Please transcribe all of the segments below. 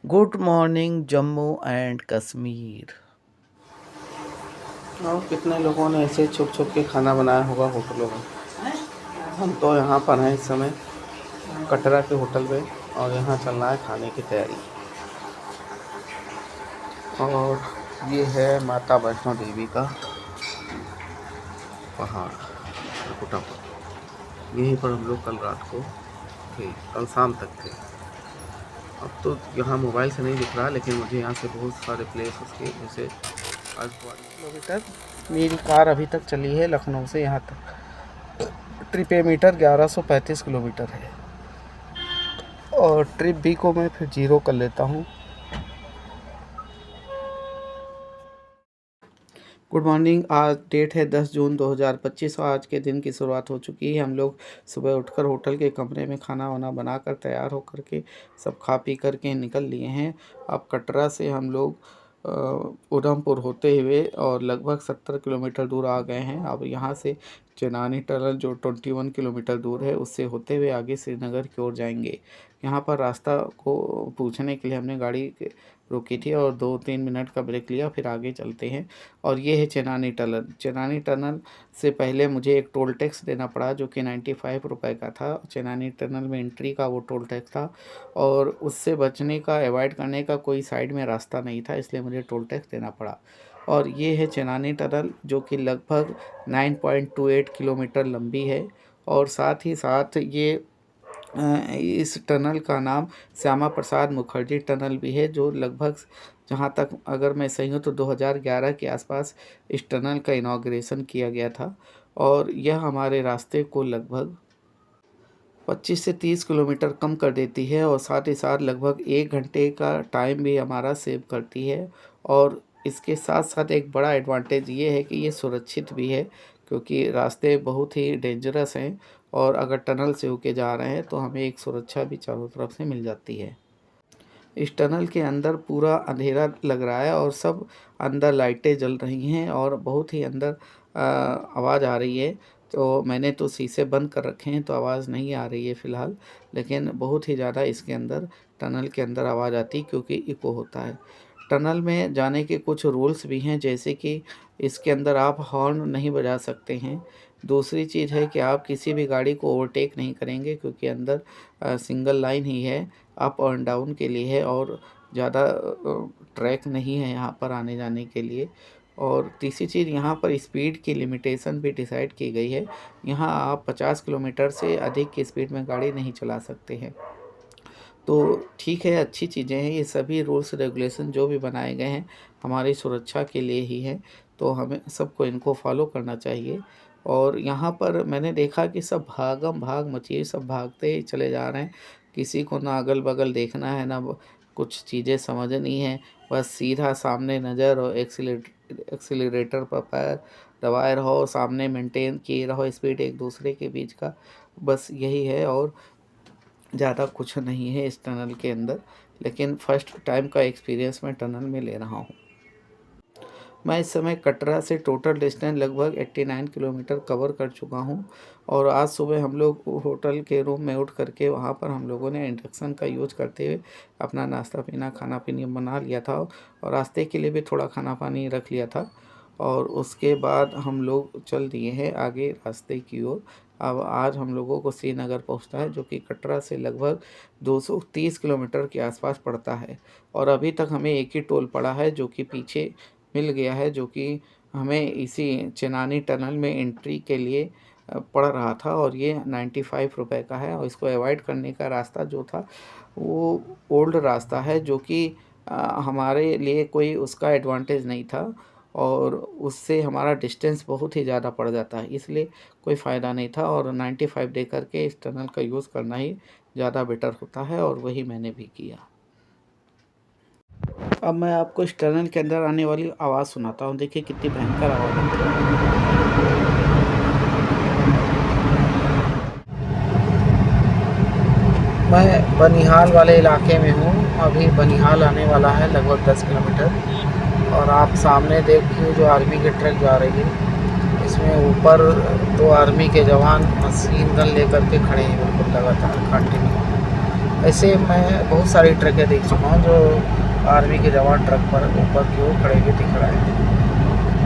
Good morning Jammu and Kashmir. और कितने लोगों ने ऐसे छुप छुप के खाना बनाया होगा होटलों में। हम तो यहाँ पर हैं इस समय कटरा के होटल में और यहाँ चल रहा है खाने की तैयारी। और ये है माता वैष्णो देवी का पहाड़ त्रिकुटा पर। यहीं पर हम लोग कल रात को थे, कल शाम तक थे। अब तो यहाँ मोबाइल से नहीं दिख रहा, लेकिन मुझे यहाँ से बहुत सारे प्लेस उसके जैसे 8 किलोमीटर मेरी कार अभी तक चली है लखनऊ से यहाँ तक। ट्रिप मीटर 1135 किलोमीटर है और ट्रिप बी को मैं फिर 0 कर लेता हूँ। Good morning. आज डेट है 10 जून 2025 और आज के दिन की शुरुआत हो चुकी है। हम लोग सुबह उठकर होटल के कमरे में खाना वाना बनाकर तैयार होकर के सब खा पी कर के निकल लिए हैं। अब कटरा से हम लोग उधमपुर होते हुए और लगभग 70 किलोमीटर दूर आ गए हैं। अब यहाँ से चेनानी टनल जो 21 किलोमीटर दूर है उससे होते हुए आगे श्रीनगर की ओर जाएंगे। यहाँ पर रास्ता को पूछने के लिए हमने गाड़ी रोकी थी और 2-3 मिनट का ब्रेक लिया, फिर आगे चलते हैं। और ये है चेनानी टनल। चेनानी टनल से पहले मुझे एक टोल टैक्स देना पड़ा जो कि 95 रुपये का था। चेनानी टनल में एंट्री का वो टोल टैक्स था और उससे बचने का अवॉइड करने का कोई साइड में रास्ता नहीं था, इसलिए मुझे टोल टैक्स देना पड़ा। और ये है चेनानी टनल जो कि लगभग 9.28 किलोमीटर लंबी है। और साथ ही साथ ये इस टनल का नाम श्यामा प्रसाद मुखर्जी टनल भी है, जो लगभग जहाँ तक अगर मैं सही हूँ तो 2011 के आसपास इस टनल का इनॉग्रेशन किया गया था। और यह हमारे रास्ते को लगभग 25 से 30 किलोमीटर कम कर देती है और साथ ही साथ लगभग 1 घंटे का टाइम भी हमारा सेव करती है। और इसके साथ साथ एक बड़ा एडवांटेज ये है कि ये सुरक्षित भी है, क्योंकि रास्ते बहुत ही डेंजरस हैं और अगर टनल से होके जा रहे हैं तो हमें एक सुरक्षा भी चारों तरफ से मिल जाती है। इस टनल के अंदर पूरा अंधेरा लग रहा है और सब अंदर लाइटें जल रही हैं और बहुत ही अंदर आवाज़ आ रही है। तो मैंने तो शीशे बंद कर रखे हैं तो आवाज़ नहीं आ रही है फ़िलहाल, लेकिन बहुत ही ज़्यादा इसके अंदर टनल के अंदर आवाज़ आती है क्योंकि इको होता है। टनल में जाने के कुछ रूल्स भी हैं, जैसे कि इसके अंदर आप हॉर्न नहीं बजा सकते हैं। दूसरी चीज़ है कि आप किसी भी गाड़ी को ओवरटेक नहीं करेंगे क्योंकि अंदर सिंगल लाइन ही है, अप और डाउन के लिए है और ज़्यादा ट्रैक नहीं है यहाँ पर आने जाने के लिए। और तीसरी चीज़, यहाँ पर स्पीड की लिमिटेशन भी डिसाइड की गई है। यहाँ आप 50 किलोमीटर से अधिक की स्पीड में गाड़ी नहीं चला सकते हैं। तो ठीक है, अच्छी चीज़ें हैं। ये सभी रूल्स रेगुलेशन जो भी बनाए गए हैं हमारी सुरक्षा के लिए ही हैं, तो हमें सबको इनको फॉलो करना चाहिए। और यहाँ पर मैंने देखा कि सब भागम भाग मची है, सब भागते ही चले जा रहे हैं। किसी को ना अगल बगल देखना है, ना कुछ चीज़ें समझनी है, बस सीधा सामने नज़र और एक्सीलरेटर पर पैर दबाए रहो, सामने मेंटेन किए रहो स्पीड एक दूसरे के बीच का, बस यही है। और ज़्यादा कुछ नहीं है इस टनल के अंदर, लेकिन फ़र्स्ट टाइम का एक्सपीरियंस मैं टनल में ले रहा हूँ। मैं इस समय कटरा से टोटल डिस्टेंस लगभग 89 किलोमीटर कवर कर चुका हूँ। और आज सुबह हम लोग होटल के रूम में उठ करके वहाँ पर हम लोगों ने इंडक्शन का यूज़ करते हुए अपना नाश्ता पीना खाना पीना बना लिया था और रास्ते के लिए भी थोड़ा खाना पानी रख लिया था। और उसके बाद हम लोग चल दिए हैं आगे रास्ते की ओर। अब आज हम लोगों को श्रीनगर पहुंचना है, जो कि कटरा से लगभग 230 किलोमीटर के आसपास पड़ता है। और अभी तक हमें एक ही टोल पड़ा है जो कि पीछे मिल गया है, जो कि हमें इसी चेनानी टनल में एंट्री के लिए पड़ रहा था और ये 95 रुपये का है। और इसको अवॉइड करने का रास्ता जो था वो ओल्ड रास्ता है, जो कि हमारे लिए कोई उसका एडवांटेज नहीं था और उससे हमारा डिस्टेंस बहुत ही ज़्यादा पड़ जाता है, इसलिए कोई फ़ायदा नहीं था। और 95 दे करके इस टनल का यूज़ करना ही ज़्यादा बेटर होता है और वही मैंने भी किया। अब मैं आपको इस टनल के अंदर आने वाली आवाज़ सुनाता हूँ, देखिए कितनी भयंकर आवाज़ आती है। मैं बनिहाल वाले इलाके में हूँ, अभी बनिहाल आने वाला है लगभग 10 किलोमीटर। और आप सामने देखिए जो आर्मी की ट्रक जा रही है, इसमें ऊपर 2 आर्मी के जवान मशीन गन लेकर के खड़े हैं बिल्कुल लगातार कंटिन्यू। ऐसे मैं बहुत सारी ट्रकें देख चुका हूँ जो आर्मी के जवान ट्रक पर ऊपर की ओर खड़े हुए दिख रहे हैं।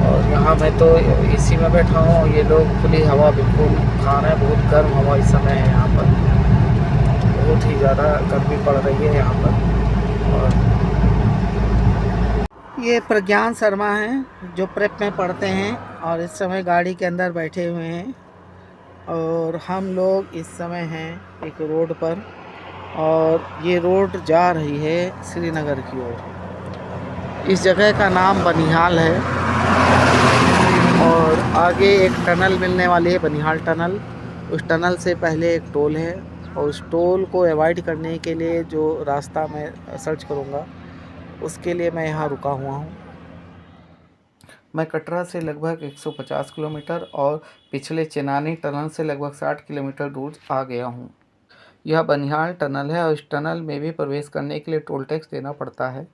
और यहाँ मैं तो एसी में बैठा हूँ, ये लोग खुली हवा बिल्कुल खा रहे हैं। बहुत गर्म हवा इस समय है यहाँ पर, बहुत ही ज़्यादा गर्मी पड़ रही है यहाँ पर। और ये प्रज्ञान शर्मा हैं जो प्रेप में पढ़ते हैं और इस समय गाड़ी के अंदर बैठे हुए हैं। और हम लोग इस समय हैं एक रोड पर, और ये रोड जा रही है श्रीनगर की ओर। इस जगह का नाम बनिहाल है और आगे एक टनल मिलने वाली है, बनिहाल टनल। उस टनल से पहले एक टोल है और उस टोल को अवॉइड करने के लिए जो रास्ता मैं सर्च करूँगा उसके लिए मैं यहाँ रुका हुआ हूँ। मैं कटरा से लगभग 150 किलोमीटर और पिछले चेनानी टनल से लगभग 60 किलोमीटर दूर आ गया हूँ। यह बनिहाल टनल है और इस टनल में भी प्रवेश करने के लिए टोल टैक्स देना पड़ता है,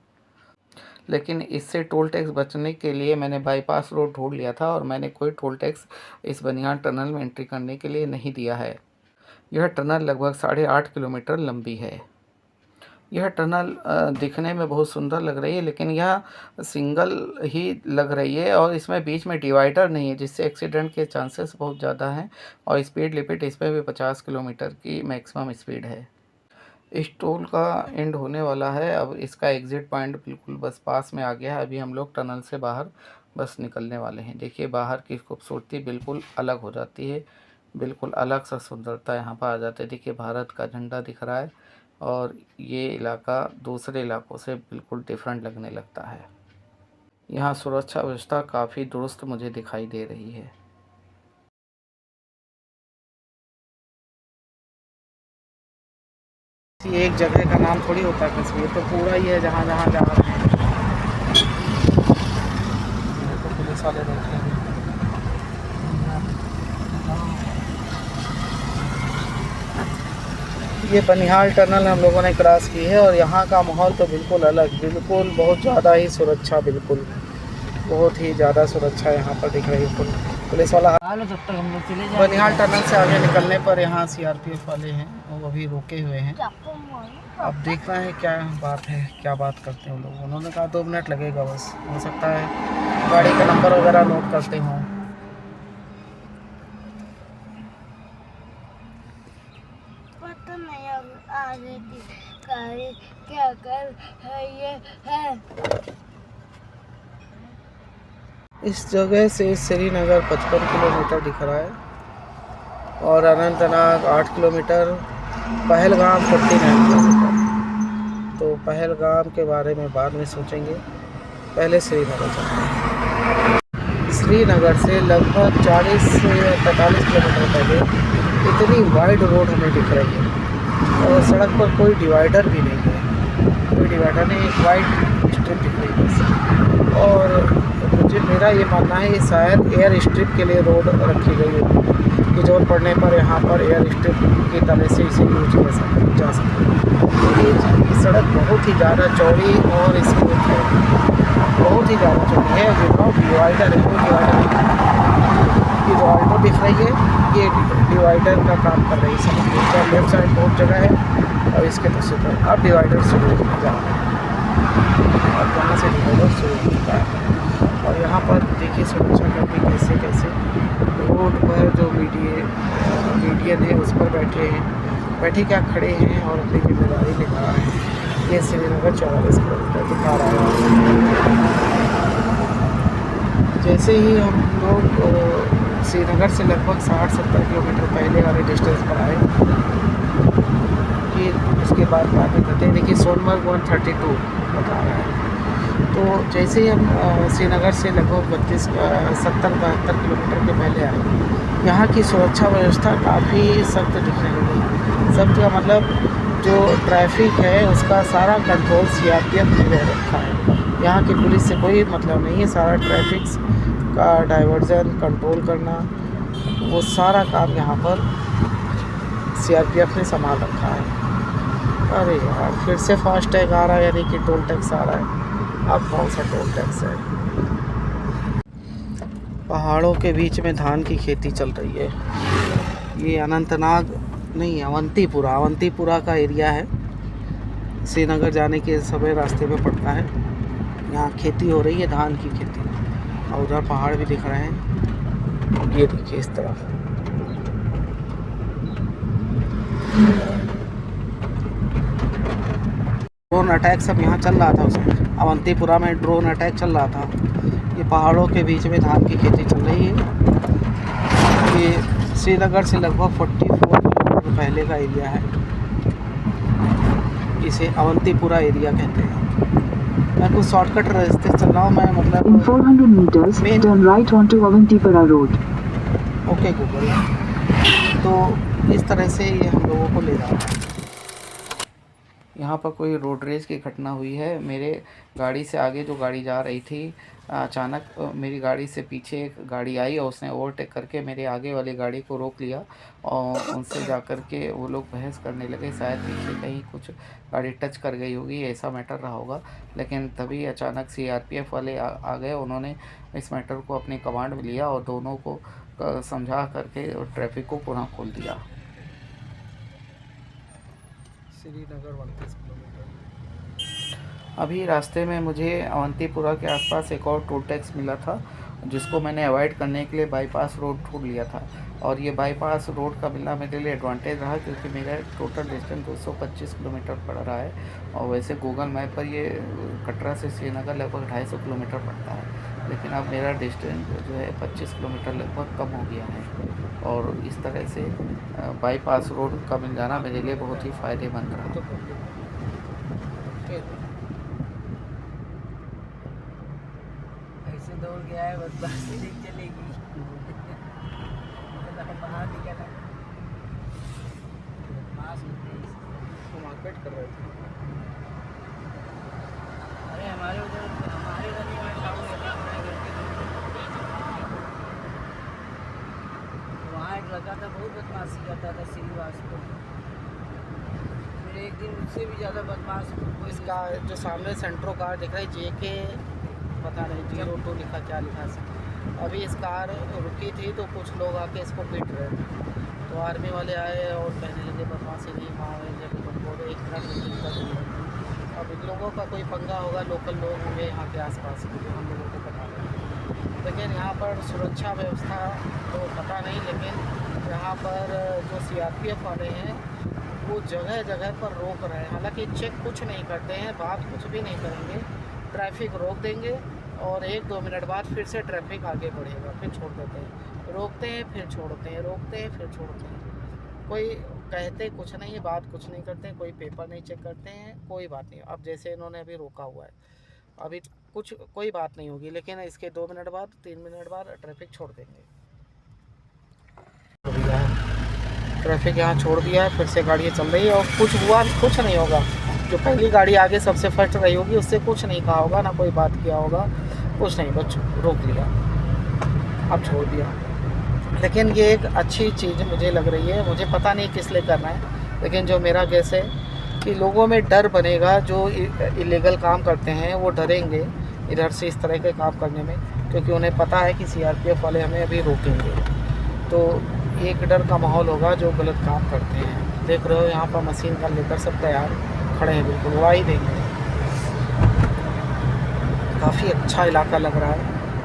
लेकिन इससे टोल टैक्स बचने के लिए मैंने बाईपास रोड ढूंढ लिया था और मैंने कोई टोल टैक्स इस बनिहाल टनल में एंट्री करने के लिए नहीं दिया है। यह टनल लगभग 8.5 किलोमीटर लंबी है। यह टनल दिखने में बहुत सुंदर लग रही है, लेकिन यह सिंगल ही लग रही है और इसमें बीच में डिवाइडर नहीं है, जिससे एक्सीडेंट के चांसेस बहुत ज़्यादा हैं। और स्पीड लिमिट इसमें भी 50 किलोमीटर की मैक्सिमम स्पीड है। इस टोल का एंड होने वाला है, अब इसका एग्ज़िट पॉइंट बिल्कुल बस पास में आ गया है। अभी हम लोग टनल से बाहर बस निकलने वाले हैं। देखिए बाहर की खूबसूरती बिल्कुल अलग हो जाती है, बिल्कुल अलग सा सुंदरता यहाँ पर आ जाती है। देखिए भारत का झंडा दिख रहा है और ये इलाका दूसरे इलाकों से बिल्कुल डिफरेंट लगने लगता है। यहाँ सुरक्षा व्यवस्था काफ़ी दुरुस्त मुझे दिखाई दे रही है। ये एक जगह का नाम थोड़ी होता है कश्मीर, तो पूरा ही है जहाँ जहाँ जा रहे हैं। तो पुलिस वाले देख रहे हैं। ये बनिहाल टनल हम लोगों ने क्रॉस की है और यहाँ का माहौल तो बिल्कुल अलग, बिल्कुल बहुत ज़्यादा ही सुरक्षा, बिल्कुल बहुत ही ज़्यादा सुरक्षा यहाँ पर दिख रही है। पुलिस वाला जब तक हम लोग चले जाएंगे। बनिहाल टनल से आगे निकलने पर यहाँ सीआरपीएफ वाले हैं, वो अभी रुके हुए हैं। अब देखना है क्या बात है, क्या बात करते हैं वो लोग। उन्होंने कहा 2 मिनट लगेगा बस, हो सकता है गाड़ी का नंबर वगैरह नोट करते हों। पता नहीं आगे की गाड़ी क्या कर ये है। इस जगह से श्रीनगर 55 किलोमीटर दिख रहा है और अनंतनाग 8 किलोमीटर, पहलगाम 49 किलोमीटर। तो पहलगाम के बारे में बाद में सोचेंगे, पहले श्रीनगर चलते हैं। श्रीनगर से लगभग 40 से 45 किलोमीटर पहले इतनी वाइड रोड हमें दिख रही है और सड़क पर कोई डिवाइडर भी नहीं है, कोई डिवाइडर नहीं, एक वाइड स्ट्रिप दिख रही है। और मुझे मेरा ये मानना है ये शायद एयर स्ट्रिप के लिए रोड रखी गई है कि ज़रूरत पड़ने पर यहाँ पर एयर स्ट्रिप की तरह से इसे यूज जा सके। ये सड़क बहुत ही ज़्यादा चौड़ी और स्मूथ है, बहुत ही ज़्यादा चौड़ी है। विदाउट डिवाइडर है, कोई डिवाइडर नहीं। ये जो ऑल्टो दिख रही है ये डिवाइडर का काम कर रही है। सड़क लेफ्ट साइड बहुत जगह है और इसके दूसरी तरफ अब डिवाइडर शुरू होने जा रहा है, अब यहाँ से डिवाइडर शुरू हो चुका है। और यहाँ पर देखिए सुरक्षा करके कैसे कैसे रोड पर जो मीडियन है उस पर बैठे क्या खड़े हैं और अपनी जिम्मेदारी निभा रहे हैं। ये श्रीनगर 44 किलोमीटर दिखा रहा है। जैसे ही हम लोग श्रीनगर से लगभग 60-70 किलोमीटर पहले वाले डिस्टेंस पर आए कि उसके बाद में करते हैं। देखिए सोनमर्ग 132 बता रहा है। तो जैसे ही हम श्रीनगर से लगभग 70-72 किलोमीटर के पहले आए, यहाँ की सुरक्षा व्यवस्था काफ़ी सख्त दिखने लगी। सख्त का मतलब जो ट्रैफिक है उसका सारा कंट्रोल सीआरपीएफ ने ले रखा है। यहाँ की पुलिस से कोई मतलब नहीं है, सारा ट्रैफिक का डाइवर्जन कंट्रोल करना, वो सारा काम यहाँ पर सीआरपीएफ ने संभाल रखा है। अरे यार फिर से फास्टैग आ रहा है, यानी कि टोल टैक्स आ रहा है। अब कौन सा टोल टैक्स है? पहाड़ों के बीच में धान की खेती चल रही है। ये अनंतनाग नहीं, अवंतीपुरा का एरिया है श्रीनगर जाने के समय रास्ते में पड़ता है। यहाँ खेती हो रही है, धान की खेती, और उधर पहाड़ भी दिख रहे हैं। ये देखिए इस तरफ ड्रोन अटैक सब यहाँ चल रहा था। उसमें अवंतीपुरा में ड्रोन अटैक चल रहा था। ये पहाड़ों के बीच में धान की खेती चल रही है। ये श्रीनगर से लगभग 44 किलोमीटर पहले का एरिया है। इसे अवंतीपुरा एरिया कहते हैं। मैं कुछ शॉर्टकट रास्ते चल रहा हूँ मैं, मतलब In 400 meters, turn right onto Avantipura Road. Okay Google. तो इस तरह से ये हम लोगों को ले जा रहा है। यहाँ पर कोई रोड रेज की घटना हुई है। मेरे गाड़ी से आगे जो गाड़ी जा रही थी, अचानक मेरी गाड़ी से पीछे एक गाड़ी आई और उसने ओवरटेक करके मेरे आगे वाली गाड़ी को रोक लिया और उनसे जा कर के वो लोग बहस करने लगे। शायद पीछे कहीं कुछ गाड़ी टच कर गई होगी, ऐसा मैटर रहा होगा। लेकिन तभी अचानक सीआरपीएफ वाले आ गए। उन्होंने इस मैटर को अपनी कमांड में लिया और दोनों को समझा करके ट्रैफिक को पुनः खोल दिया। श्रीनगर 29 किलोमीटर। अभी रास्ते में मुझे अवंतीपुरा के आसपास एक और टोल टैक्स मिला था, जिसको मैंने अवॉइड करने के लिए बाईपास रोड ढूंढ लिया था। और ये बाईपास रोड का मिलना मेरे लिए एडवांटेज रहा, क्योंकि मेरा टोटल डिस्टेंस 225 किलोमीटर पड़ रहा है। और वैसे गूगल मैप पर ये कटरा से श्रीनगर लगभग 250 किलोमीटर पड़ता है, लेकिन अब मेरा डिस्टेंस जो है 25 किलोमीटर लगभग कम हो गया है। और इस तरह से बाईपास रोड का मिल जाना मेरे लिए बहुत ही फ़ायदेमंद रहा। ऐसे दौड़ गया है, बस बस नहीं चलेगी। बाहर निकला मार्केट कर रहे थे। अरे हमारे उधर हमारे गली में टाउन वहाँ एक लड़का था, बहुत बदमाशी करता था, श्रीवास्तव। फिर एक दिन उससे भी ज़्यादा बदमाश इसका जो सामने सेंट्रो कार दिख रहा है, JK पता नहीं 02 लिखा, क्या लिखा है। अभी इस कार रुकी थी तो कुछ लोग आके इसको पीट रहे थे। तो आर्मी वाले आए और कहने लगे बदमाशी नहीं मारे, जब बोले एक मिनट। अब इन लोगों का कोई पंगा होगा, लोकल लोग होंगे यहाँ के आसपास के, जो हम लोगों को पता नहीं। लेकिन यहाँ पर सुरक्षा व्यवस्था तो पता नहीं, लेकिन यहाँ पर जो CRPF वाले हैं वो जगह जगह पर रोक रहे हैं। हालांकि चेक कुछ नहीं करते हैं, बात कुछ भी नहीं करेंगे, ट्रैफिक रोक देंगे और 1-2 मिनट बाद फिर से ट्रैफिक आगे बढ़ेगा, फिर छोड़ देते हैं, रोकते हैं फिर छोड़ते हैं, रोकते हैं फिर छोड़ते हैं। कोई कहते कुछ नहीं है, बात कुछ नहीं करते हैं, कोई पेपर नहीं चेक करते हैं, कोई बात नहीं। अब जैसे इन्होंने अभी रोका हुआ है, अभी कुछ कोई बात नहीं होगी, लेकिन इसके 2 मिनट बाद 3 मिनट बाद ट्रैफिक छोड़ देंगे। ट्रैफिक यहाँ छोड़ दिया है, फिर से गाड़ियाँ चल रही है और कुछ हुआ कुछ नहीं होगा। जो पहली गाड़ी आगे सबसे फर्स्ट रही होगी उससे कुछ नहीं कहा होगा, ना कोई बात किया होगा, कुछ नहीं, बस रोक लिया, अब छोड़ दिया। लेकिन ये एक अच्छी चीज़ मुझे लग रही है। मुझे पता नहीं किस लिए करना है, लेकिन जो मेरा गैस है कि लोगों में डर बनेगा। जो इलीगल काम करते हैं वो डरेंगे इधर से इस तरह के काम करने में, क्योंकि उन्हें पता है कि CRPF वाले हमें अभी रोकेंगे। तो एक डर का माहौल होगा जो गलत काम करते हैं। देख रहे हो यहाँ पर मशीन का लेकर सब तैयार खड़े हैं, बिल्कुल उड़ा ही देंगे। काफ़ी अच्छा इलाका लग रहा है,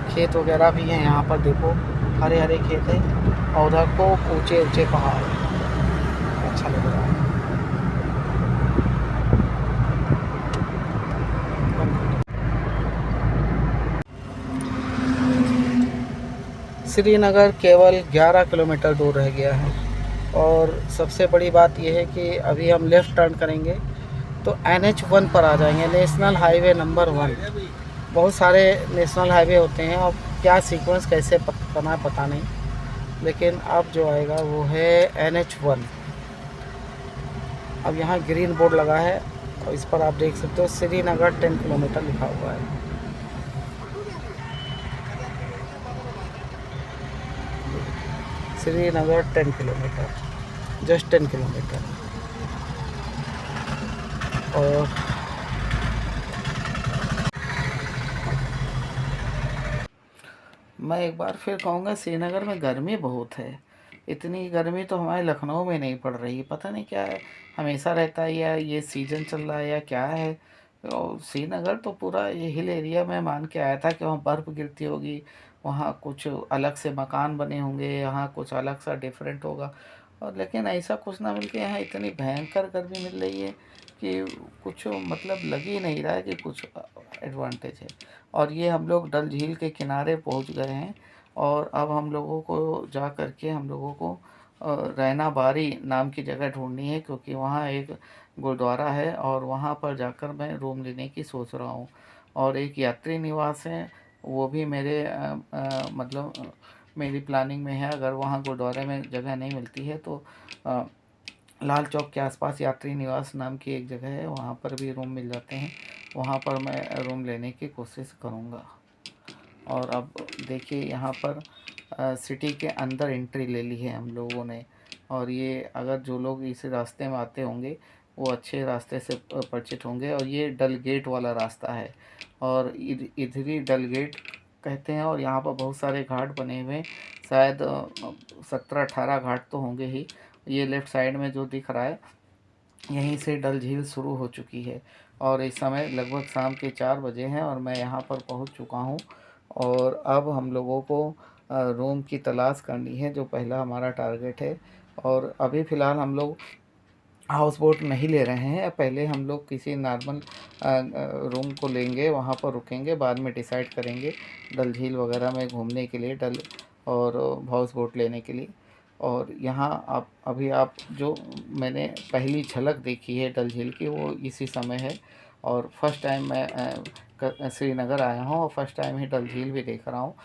खेत वगैरह भी हैं यहाँ पर, देखो हरे हरे खेत हैं और उधर को ऊंचे ऊंचे पहाड़, अच्छा लग रहा है। श्रीनगर केवल 11 किलोमीटर दूर रह गया है। और सबसे बड़ी बात यह है कि अभी हम लेफ़्ट टर्न करेंगे तो NH1 पर आ जाएंगे, नेशनल हाईवे नंबर 1। बहुत सारे नेशनल हाईवे होते हैं और क्या सीक्वेंस कैसे करना है पता नहीं, लेकिन अब जो आएगा वो है NH1। अब यहाँ ग्रीन बोर्ड लगा है और इस पर आप देख सकते हो श्रीनगर 10 किलोमीटर लिखा हुआ है। Srinagar 10 kilometre, just 10 kilometre. और मैं एक बार फिर कहूँगा, श्रीनगर में गर्मी बहुत है। इतनी गर्मी तो हमारे लखनऊ में नहीं पड़ रही, पता नहीं क्या है, हमेशा रहता है या ये सीज़न चल रहा है या क्या है। और श्रीनगर तो पूरा ये हिल एरिया में मान के आया था कि वहाँ बर्फ़ गिरती होगी, वहाँ कुछ अलग से मकान बने होंगे, यहाँ कुछ अलग सा डिफरेंट होगा, और लेकिन ऐसा कुछ ना मिल के यहाँ इतनी भयंकर गर्मी मिल रही है कि कुछ मतलब लग ही नहीं रहा है कि कुछ एडवांटेज है। और ये हम लोग डल झील के किनारे पहुँच गए हैं, और अब हम लोगों को जा कर के हम लोगों को रैना बारी नाम की जगह ढूँढनी है, क्योंकि वहाँ एक गुरुद्वारा है और वहाँ पर जाकर मैं रूम लेने की सोच रहा हूँ। और एक यात्री निवास है, वो भी मेरे मतलब मेरी प्लानिंग में है। अगर वहाँ गुरुद्वारे में जगह नहीं मिलती है तो अ, लाल चौक के आसपास यात्री निवास नाम की एक जगह है, वहाँ पर भी रूम मिल जाते हैं, वहाँ पर मैं रूम लेने की कोशिश करूँगा। और अब देखिए यहाँ पर सिटी के अंदर एंट्री ले ली है हम लोगों ने, और ये अगर जो लोग इस रास्ते में आते होंगे वो अच्छे रास्ते से परिचित होंगे। और ये डल गेट वाला रास्ता है, और इधर ही डल गेट कहते हैं। और यहाँ पर बहुत सारे घाट बने हुए हैं, शायद 17-18 घाट तो होंगे ही। ये लेफ़्ट साइड में जो दिख रहा है, यहीं से डल झील शुरू हो चुकी है। और इस समय लगभग शाम के 4 बजे हैं और मैं यहाँ पर पहुँच चुका हूँ। और अब हम लोगों को रूम की तलाश करनी है, जो पहला हमारा टारगेट है। और अभी फ़िलहाल हम लोग हाउस बोट नहीं ले रहे हैं, पहले हम लोग किसी नॉर्मल रूम को लेंगे, वहाँ पर रुकेंगे, बाद में डिसाइड करेंगे डल झील वगैरह में घूमने के लिए, डल और हाउस बोट लेने के लिए। और यहाँ आप अभी आप जो मैंने पहली झलक देखी है डल झील की, वो इसी समय है। और फर्स्ट टाइम मैं श्रीनगर आया हूँ और फर्स्ट टाइम ही डल झील भी देख रहा हूँ।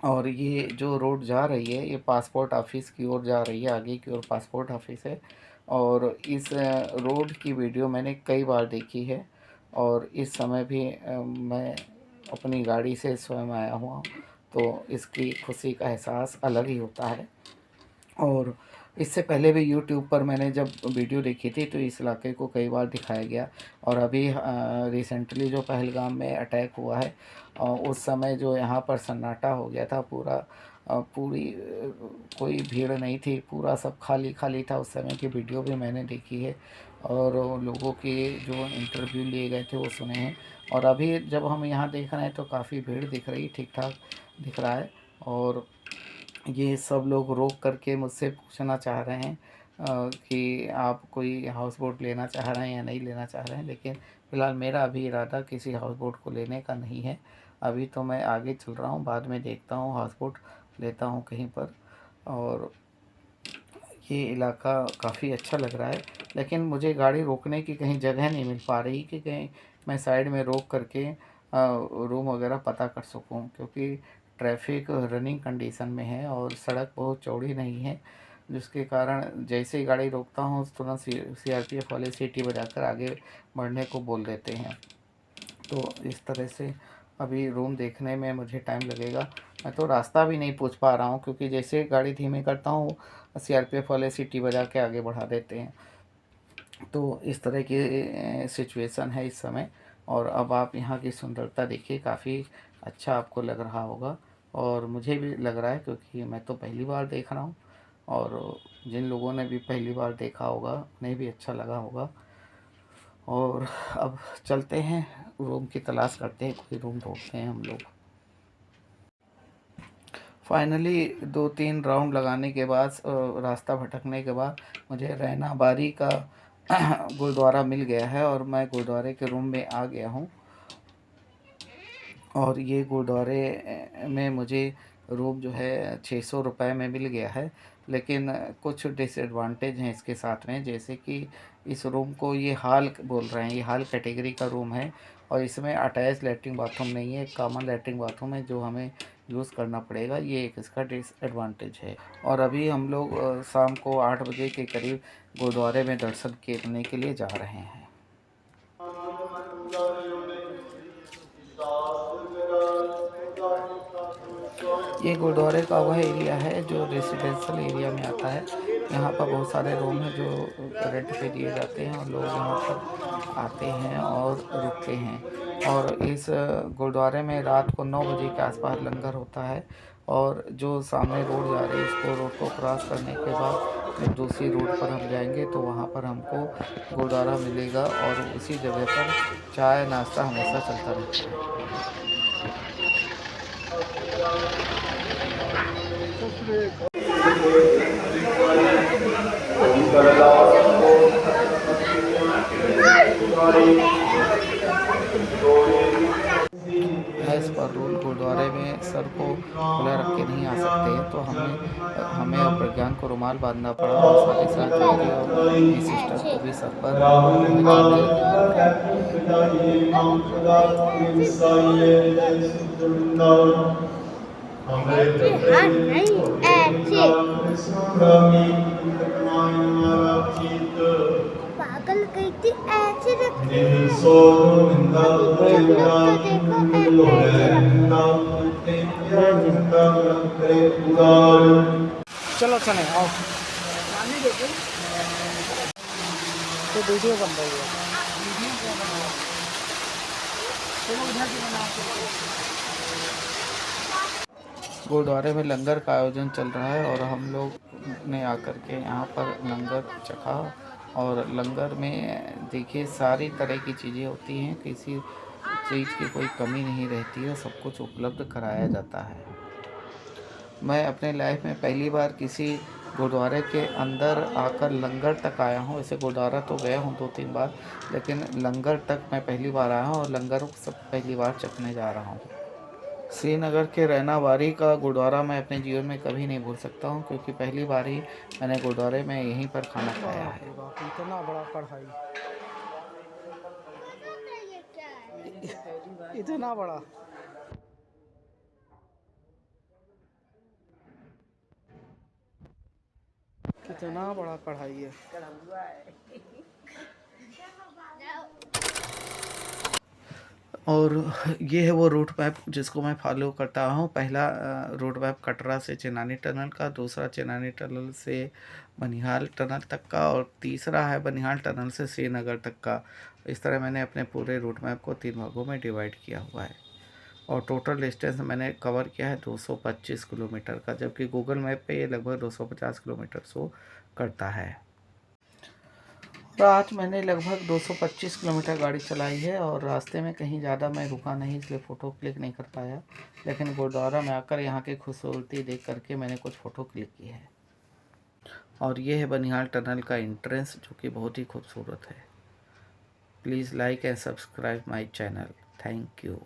और ये जो रोड जा रही है, ये पासपोर्ट ऑफिस की ओर जा रही है, आगे की ओर पासपोर्ट ऑफिस है। और इस रोड की वीडियो मैंने कई बार देखी है, और इस समय भी मैं अपनी गाड़ी से स्वयं आया हुआ हूँ, तो इसकी खुशी का एहसास अलग ही होता है। और इससे पहले भी यूट्यूब पर मैंने जब वीडियो देखी थी तो इस इलाके को कई बार दिखाया गया। और अभी रिसेंटली जो पहलगाम में अटैक हुआ है, उस समय जो यहाँ पर सन्नाटा हो गया था पूरा, कोई भीड़ नहीं थी, पूरा सब खाली खाली था, उस समय की वीडियो भी मैंने देखी है। और लोगों के जो इंटरव्यू लिए गए थे वो सुने हैं। और अभी जब हम यहाँ देख रहे हैं तो काफ़ी भीड़ दिख रही, ठीक ठाक दिख रहा है। और ये सब लोग रोक करके मुझसे पूछना चाह रहे हैं कि आप कोई हाउस बोट लेना चाह रहे हैं या नहीं लेना चाह रहे हैं, लेकिन फ़िलहाल मेरा अभी इरादा किसी हाउस बोट को लेने का नहीं है। अभी तो मैं आगे चल रहा हूँ, बाद में देखता हूँ हाउस बोट लेता हूँ कहीं पर। और ये इलाका काफ़ी अच्छा लग रहा है, लेकिन मुझे गाड़ी रोकने की कहीं जगह नहीं मिल पा रही कि कहीं मैं साइड में रोक करके रूम वगैरह पता कर सकूं, क्योंकि ट्रैफिक रनिंग कंडीशन में है और सड़क बहुत चौड़ी नहीं है, जिसके कारण जैसे ही गाड़ी रोकता हूँ तुरंत सीआरपीएफ वाले सीटी बजाकर आगे बढ़ने को बोल देते हैं। तो इस तरह से अभी रूम देखने में मुझे टाइम लगेगा। मैं तो रास्ता भी नहीं पूछ पा रहा हूँ, क्योंकि जैसे गाड़ी धीमी करता हूँ सीआरपीएफ वाले सीटी बजा के आगे बढ़ा देते हैं। तो इस तरह की सिचुएशन है इस समय। और अब आप यहाँ की सुंदरता देखिए, काफ़ी अच्छा आपको लग रहा होगा, और मुझे भी लग रहा है, क्योंकि मैं तो पहली बार देख रहा हूँ। और जिन लोगों ने भी पहली बार देखा होगा उन्हें भी अच्छा लगा होगा। और अब चलते हैं, रूम की तलाश करते हैं, कोई रूम ढूंढते हैं हम लोग। फाइनली 2-3 राउंड लगाने के बाद, रास्ता भटकने के बाद मुझे रैना बारी का गुरुद्वारा मिल गया है, और मैं गुरुद्वारे के रूम में आ गया हूँ। और ये गुरुद्वारे में मुझे रूम जो है 600 रुपये में मिल गया है, लेकिन कुछ डिसएडवांटेज हैं इसके साथ में, जैसे कि इस रूम को ये हॉल बोल रहे हैं, ये हॉल कैटेगरी का रूम है, और इसमें अटैच लैट्रिन बाथरूम नहीं है, कॉमन लैट्रिन बाथरूम है जो हमें यूज़ करना पड़ेगा, ये एक इसका डिसएडवांटेज है। और अभी हम लोग शाम को 8 बजे के करीब गुरुद्वारे में दर्शन करने के लिए जा रहे हैं। ये गुरुद्वारे का वह एरिया है जो रेसिडेंशियल एरिया में आता है। यहाँ पर बहुत सारे रूम हैं जो रेंट पे दिए जाते हैं, और लोग यहाँ पर आते हैं और रुकते हैं। और इस गुरुद्वारे में रात को 9 बजे के आसपास लंगर होता है, और जो सामने रोड जा रही है उसको रोड को क्रॉस करने के बाद जब दूसरी रोड पर हम जाएंगे तो वहाँ पर हमको गुरुद्वारा मिलेगा और उसी जगह पर चाय नाश्ता हमेशा चलता रहता है। एज पर रूल गुरुद्वारे में सर को खुला रख के नहीं आ सकते हैं, तो हमें और प्रज्ञान को रुमाल बांधना पड़ा और साथ ही साथ ज्योति और मेरी सिस्टर को भी सर पर चुन्नी पागल गई थी ऐसे रखी है। सब लोग तो देखो चलो चले आओ तो वीडियो बन रही है। गुरुद्वारे में लंगर का आयोजन चल रहा है और हम लोग ने आकर के यहाँ पर लंगर चखा और लंगर में देखिए सारी तरह की चीज़ें होती हैं, किसी चीज़ की कोई कमी नहीं रहती है, सब कुछ उपलब्ध कराया जाता है। मैं अपने लाइफ में पहली बार किसी गुरुद्वारे के अंदर आकर लंगर तक आया हूँ। वैसे गुरुद्वारा तो गया हूँ 2-3 बार, लेकिन लंगर तक मैं पहली बार आया हूँ और लंगर सब पहली बार चखने जा रहा हूँ। श्रीनगर के रैना वारी का गुरुद्वारा मैं अपने जीवन में कभी नहीं भूल सकता हूँ, क्योंकि पहली बार ही मैंने गुरुद्वारे में यहीं पर खाना खाया है। इतना बड़ा कढ़ाई, इतना बड़ा, कितना बड़ा कढ़ाई है। और ये है वो रूट मैप जिसको मैं फॉलो करता हूँ। पहला रूट मैप कटरा से चेनानी टनल का, दूसरा चेनानी टनल से बनिहाल टनल तक का और तीसरा है बनिहाल टनल से श्रीनगर तक का। इस तरह मैंने अपने पूरे रूट मैप को 3 भागों में डिवाइड किया हुआ है और टोटल डिस्टेंस मैंने कवर किया है 225 किलोमीटर का, जबकि गूगल मैप पे ये लगभग 250 किलोमीटर शो करता है। तो आज मैंने लगभग 225 किलोमीटर गाड़ी चलाई है और रास्ते में कहीं ज़्यादा मैं रुका नहीं, इसलिए फ़ोटो क्लिक नहीं कर पाया, लेकिन गुरुद्वारा में आकर यहाँ की खूबसूरती देख करके मैंने कुछ फ़ोटो क्लिक की है। और ये है बनिहाल टनल का एंट्रेंस, जो कि बहुत ही खूबसूरत है। Please like and subscribe my channel. Thank you.